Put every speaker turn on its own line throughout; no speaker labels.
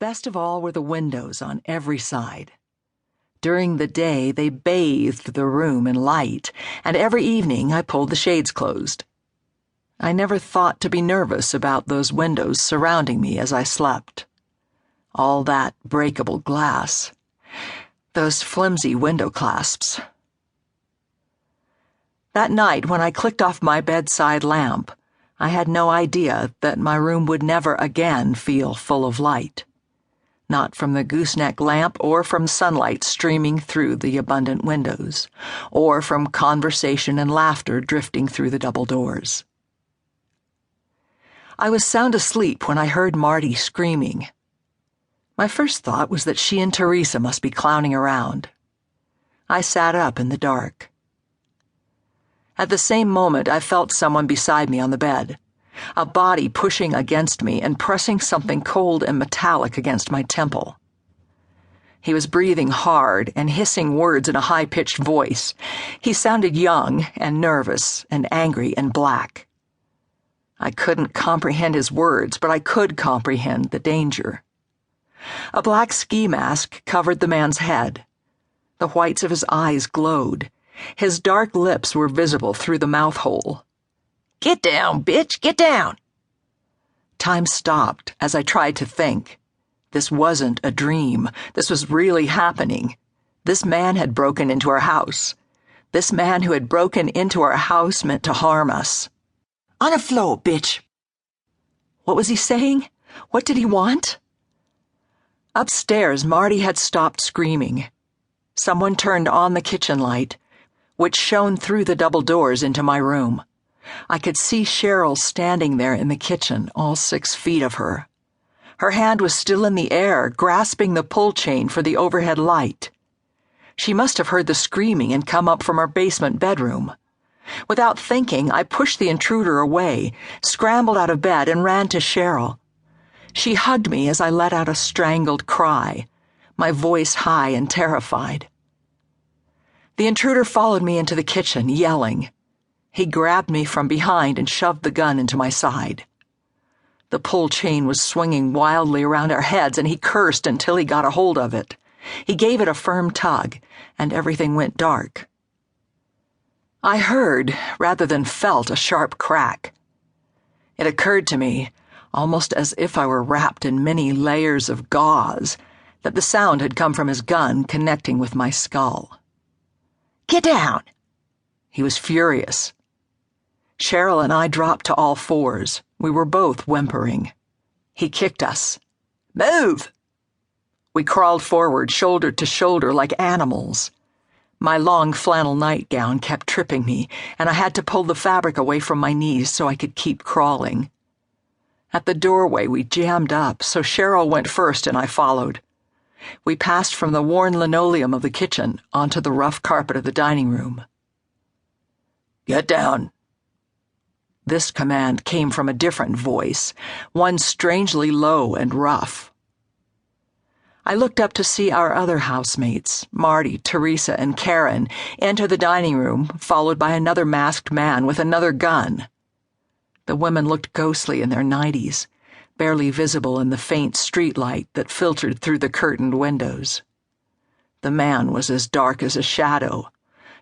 Best of all were the windows on every side. During the day, they bathed the room in light, and every evening I pulled the shades closed. I never thought to be nervous about those windows surrounding me as I slept. All that breakable glass. Those flimsy window clasps. That night, when I clicked off my bedside lamp, I had no idea that my room would never again feel full of light. Not from the gooseneck lamp or from sunlight streaming through the abundant windows, or from conversation and laughter drifting through the double doors. I was sound asleep when I heard Marty screaming. My first thought was that she and Teresa must be clowning around. I sat up in the dark. At the same moment, I felt someone beside me on the bed, a body pushing against me and pressing something cold and metallic against my temple. He was breathing hard and hissing words in a high-pitched voice. He sounded young and nervous and angry and black. I couldn't comprehend his words, but I could comprehend the danger. A black ski mask covered the man's head. The whites of his eyes glowed. His dark lips were visible through the mouth hole. "Get down, bitch, get down!" Time stopped as I tried to think. This wasn't a dream. This was really happening. This man had broken into our house. This man who had broken into our house meant to harm us. "On the floor, bitch!" What was he saying? What did he want? Upstairs, Marty had stopped screaming. Someone turned on the kitchen light, which shone through the double doors into my room. I could see Cheryl standing there in the kitchen, all 6 feet of her. Her hand was still in the air, grasping the pull chain for the overhead light. She must have heard the screaming and come up from our basement bedroom. Without thinking, I pushed the intruder away, scrambled out of bed, and ran to Cheryl. She hugged me as I let out a strangled cry, my voice high and terrified. The intruder followed me into the kitchen, yelling. He grabbed me from behind and shoved the gun into my side. The pull chain was swinging wildly around our heads, and he cursed until he got a hold of it. He gave it a firm tug, and everything went dark. I heard, rather than felt, a sharp crack. It occurred to me, almost as if I were wrapped in many layers of gauze, that the sound had come from his gun connecting with my skull. "Get down!" He was furious. Cheryl and I dropped to all fours. We were both whimpering. He kicked us. "Move!" We crawled forward, shoulder to shoulder, like animals. My long flannel nightgown kept tripping me, and I had to pull the fabric away from my knees so I could keep crawling. At the doorway, we jammed up, so Cheryl went first and I followed. We passed from the worn linoleum of the kitchen onto the rough carpet of the dining room. "Get down." This command came from a different voice, one strangely low and rough. I looked up to see our other housemates, Marty, Teresa, and Karen, enter the dining room, followed by another masked man with another gun. The women looked ghostly in their 90s, barely visible in the faint streetlight that filtered through the curtained windows. The man was as dark as a shadow,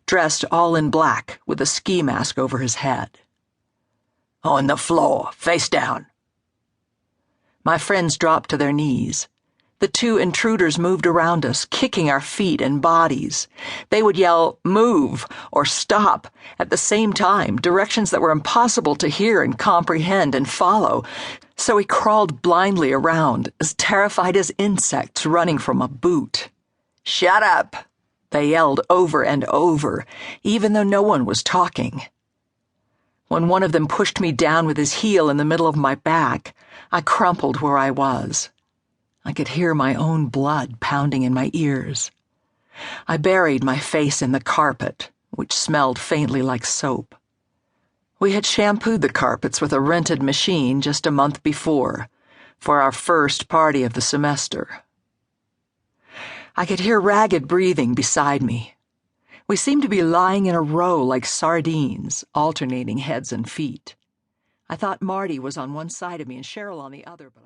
dressed all in black with a ski mask over his head. "On the floor, face down." My friends dropped to their knees. The 2 intruders moved around us, kicking our feet and bodies. They would yell, "Move," or "Stop," at the same time, directions that were impossible to hear and comprehend and follow, so we crawled blindly around, as terrified as insects running from a boot. "Shut up," they yelled over and over, even though no one was talking. When one of them pushed me down with his heel in the middle of my back, I crumpled where I was. I could hear my own blood pounding in my ears. I buried my face in the carpet, which smelled faintly like soap. We had shampooed the carpets with a rented machine just a month before, for our first party of the semester. I could hear ragged breathing beside me. We seemed to be lying in a row like sardines, alternating heads and feet. I thought Marty was on one side of me and Cheryl on the other, but